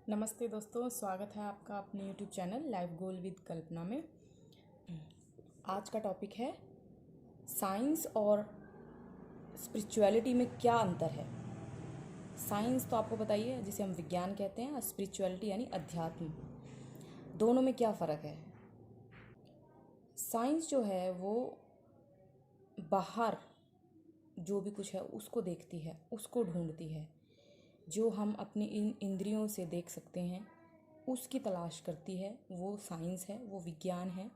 नमस्ते दोस्तों, स्वागत है आपका अपने YouTube channel life goal with Kalpana में। आज का टॉपिक है साइंस और स्पिरिचुअलिटी में क्या अंतर है। साइंस तो आपको बताइए, जिसे हम विज्ञान कहते हैं, और स्पिरिचुअलिटी यानी अध्यात्म, दोनों में क्या फ़र्क है। साइंस जो है वो बाहर जो भी कुछ है उसको देखती है, उसको ढूंढती है। जो हम अपनी इन इंद्रियों से देख सकते हैं उसकी तलाश करती है, वो साइंस है, वो विज्ञान है।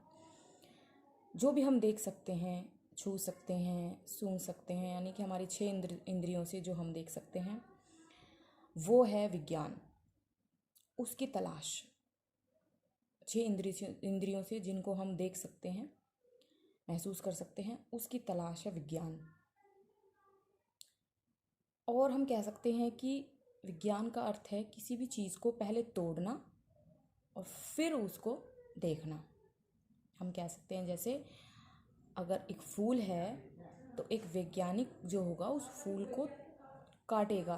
जो भी हम देख सकते हैं, छू सकते हैं, सूंघ सकते हैं, यानी कि हमारी 6 इंद्रियों से जो हम देख सकते हैं वो है विज्ञान। उसकी तलाश 6 इंद्रियों से जिनको हम देख सकते हैं, महसूस कर सकते हैं, उसकी तलाश है विज्ञान। और हम कह सकते हैं कि विज्ञान का अर्थ है किसी भी चीज़ को पहले तोड़ना और फिर उसको देखना। हम कह सकते हैं जैसे अगर एक फूल है तो एक वैज्ञानिक जो होगा उस फूल को काटेगा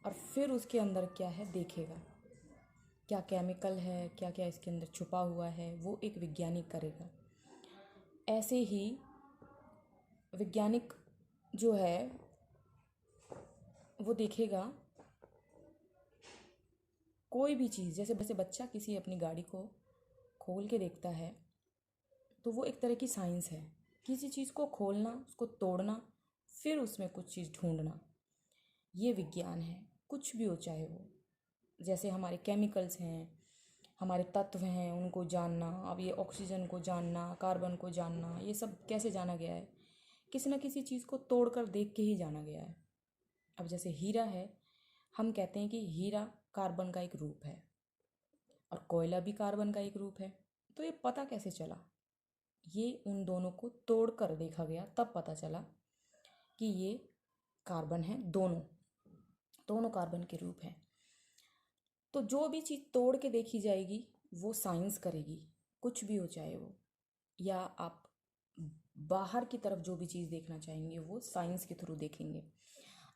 और फिर उसके अंदर क्या है देखेगा, क्या केमिकल है, क्या क्या इसके अंदर छुपा हुआ है, वो एक वैज्ञानिक करेगा। ऐसे ही वैज्ञानिक जो है वो देखेगा कोई भी चीज़। जैसे बच्चा किसी अपनी गाड़ी को खोल के देखता है तो वो एक तरह की साइंस है। किसी चीज़ को खोलना, उसको तोड़ना, फिर उसमें कुछ चीज़ ढूंढना, ये विज्ञान है। कुछ भी हो चाहे वो, जैसे हमारे केमिकल्स हैं, हमारे तत्व हैं, उनको जानना। अब ये ऑक्सीजन को जानना, कार्बन को जानना, ये सब कैसे जाना गया है? किसी न किसी चीज़ को तोड़कर देख के ही जाना गया है। अब जैसे हीरा है, हम कहते हैं कि हीरा कार्बन का एक रूप है और कोयला भी कार्बन का एक रूप है। तो ये पता कैसे चला? ये उन दोनों को तोड़कर देखा गया, तब पता चला कि ये कार्बन है। दोनों दोनों कार्बन के रूप हैं। तो जो भी चीज़ तोड़ के देखी जाएगी वो साइंस करेगी, कुछ भी हो चाहे वो। या आप बाहर की तरफ जो भी चीज़ देखना चाहेंगे वो साइंस के थ्रू देखेंगे।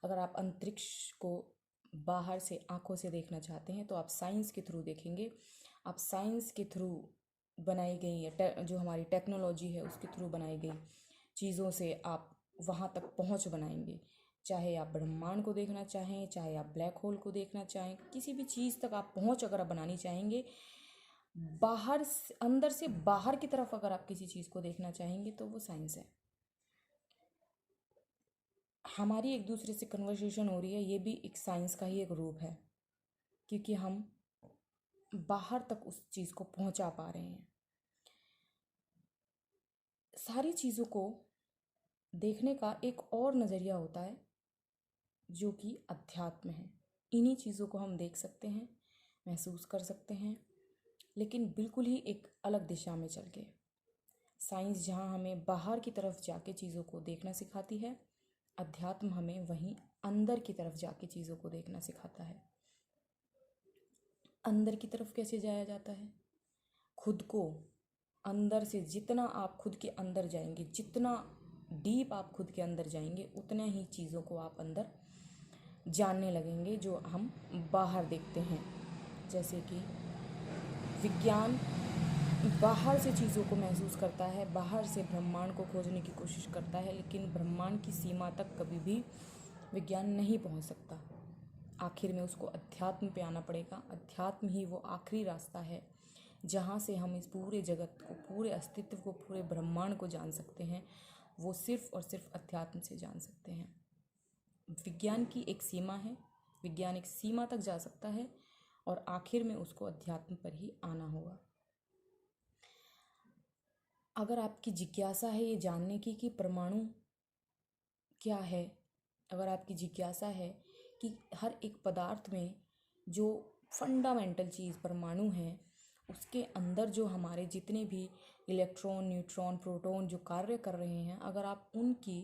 अगर आप अंतरिक्ष को बाहर से आंखों से देखना चाहते हैं तो आप साइंस के थ्रू देखेंगे। आप साइंस के थ्रू बनाई गई जो हमारी टेक्नोलॉजी है उसके थ्रू बनाई गई चीज़ों से आप वहाँ तक पहुँच बनाएंगे। चाहे आप ब्रह्मांड को देखना चाहें, चाहे आप ब्लैक होल को देखना चाहें, किसी भी चीज़ तक आप पहुँच अगर आप बनानी चाहेंगे, अंदर से बाहर की तरफ अगर आप किसी चीज़ को देखना चाहेंगे तो वो साइंस है। हमारी एक दूसरे से कन्वर्सेशन हो रही है, ये भी एक साइंस का ही एक रूप है, क्योंकि हम बाहर तक उस चीज़ को पहुंचा पा रहे हैं। सारी चीज़ों को देखने का एक और नज़रिया होता है जो कि अध्यात्म है। इन्हीं चीज़ों को हम देख सकते हैं, महसूस कर सकते हैं, लेकिन बिल्कुल ही एक अलग दिशा में चल के। साइंस जहाँ हमें बाहर की तरफ जाके चीज़ों को देखना सिखाती है, अध्यात्म हमें वहीं अंदर की तरफ जाके चीज़ों को देखना सिखाता है। अंदर की तरफ कैसे जाया जाता है? खुद को अंदर से जितना आप खुद के अंदर जाएंगे, जितना डीप आप खुद के अंदर जाएंगे, उतना ही चीज़ों को आप अंदर जानने लगेंगे जो हम बाहर देखते हैं। जैसे कि विज्ञान बाहर से चीज़ों को महसूस करता है, बाहर से ब्रह्मांड को खोजने की कोशिश करता है, लेकिन ब्रह्मांड की सीमा तक कभी भी विज्ञान नहीं पहुंच सकता। आखिर में उसको अध्यात्म पे आना पड़ेगा। अध्यात्म ही वो आखिरी रास्ता है जहाँ से हम इस पूरे जगत को, पूरे अस्तित्व को, पूरे ब्रह्मांड को जान सकते हैं। वो सिर्फ और सिर्फ अध्यात्म से जान सकते हैं। विज्ञान की एक सीमा है, विज्ञान एक सीमा तक जा सकता है और आखिर में उसको अध्यात्म पर ही आना होगा। अगर आपकी जिज्ञासा है ये जानने की कि परमाणु क्या है, अगर आपकी जिज्ञासा है कि हर एक पदार्थ में जो फंडामेंटल चीज़ परमाणु है, उसके अंदर जो हमारे जितने भी इलेक्ट्रॉन, न्यूट्रॉन, प्रोटॉन जो कार्य कर रहे हैं, अगर आप उनकी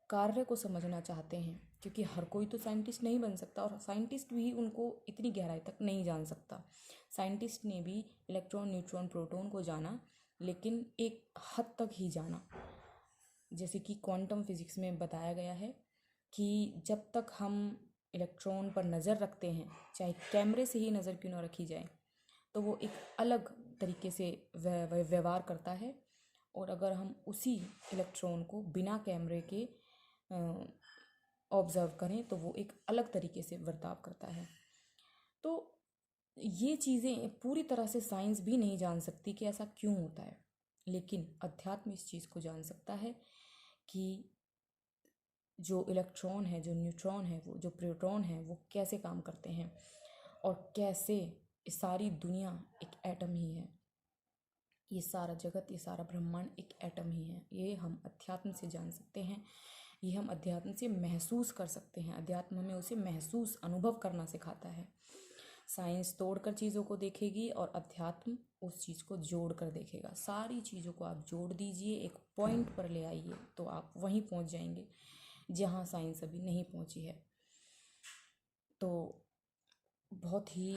कार्य को समझना चाहते हैं, क्योंकि हर कोई तो साइंटिस्ट नहीं बन सकता और साइंटिस्ट भी उनको इतनी गहराई तक नहीं जान सकता। साइंटिस्ट ने भी इलेक्ट्रॉन, न्यूट्रॉन, प्रोटॉन को जाना, लेकिन एक हद तक ही जाना। जैसे कि क्वांटम फिजिक्स में बताया गया है कि जब तक हम इलेक्ट्रॉन पर नज़र रखते हैं, चाहे कैमरे से ही नज़र क्यों ना रखी जाए, तो वो एक अलग तरीके से व्यवहार करता है। और अगर हम उसी इलेक्ट्रॉन को बिना कैमरे के ऑब्ज़र्व करें तो वो एक अलग तरीके से बर्ताव करता है। तो ये चीज़ें पूरी तरह से साइंस भी नहीं जान सकती कि ऐसा क्यों होता है, लेकिन अध्यात्म इस चीज़ को जान सकता है कि जो इलेक्ट्रॉन है, जो न्यूट्रॉन है, वो जो प्रोटॉन है, वो कैसे काम करते हैं और कैसे सारी दुनिया एक एटम ही है। ये सारा जगत, ये सारा ब्रह्मांड एक एटम ही है। ये हम अध्यात्म से जान सकते हैं, ये हम अध्यात्म से महसूस कर सकते हैं। अध्यात्म हमें उसे महसूस, अनुभव करना सिखाता है। साइंस तोड़कर चीज़ों को देखेगी और अध्यात्म उस चीज़ को जोड़ कर देखेगा। सारी चीज़ों को आप जोड़ दीजिए, एक पॉइंट पर ले आइए, तो आप वहीं पहुंच जाएंगे जहां साइंस अभी नहीं पहुंची है। तो बहुत ही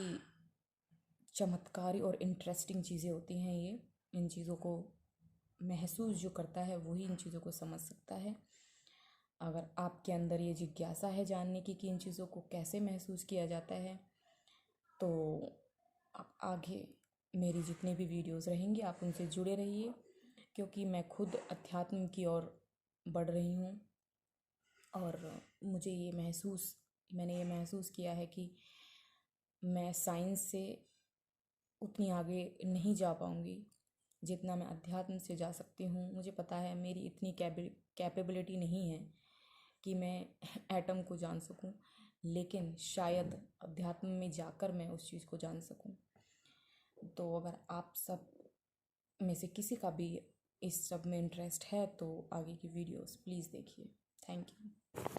चमत्कारी और इंटरेस्टिंग चीज़ें होती हैं ये। इन चीज़ों को महसूस जो करता है वही इन चीज़ों को समझ सकता है। अगर आपके अंदर ये जिज्ञासा है जानने की कि इन चीज़ों को कैसे महसूस किया जाता है, तो आप आगे मेरी जितने भी वीडियोस रहेंगी आप उनसे जुड़े रहिए, क्योंकि मैं खुद अध्यात्म की ओर बढ़ रही हूँ। और मैंने ये महसूस किया है कि मैं साइंस से उतनी आगे नहीं जा पाऊँगी जितना मैं अध्यात्म से जा सकती हूँ। मुझे पता है मेरी इतनी कैपेबिलिटी नहीं है कि मैं एटम को जान सकूं, लेकिन शायद अध्यात्म में जाकर मैं उस चीज़ को जान सकूं। तो अगर आप सब में से किसी का भी इस सब में इंटरेस्ट है तो आगे की वीडियोस प्लीज़ देखिए। Thank you.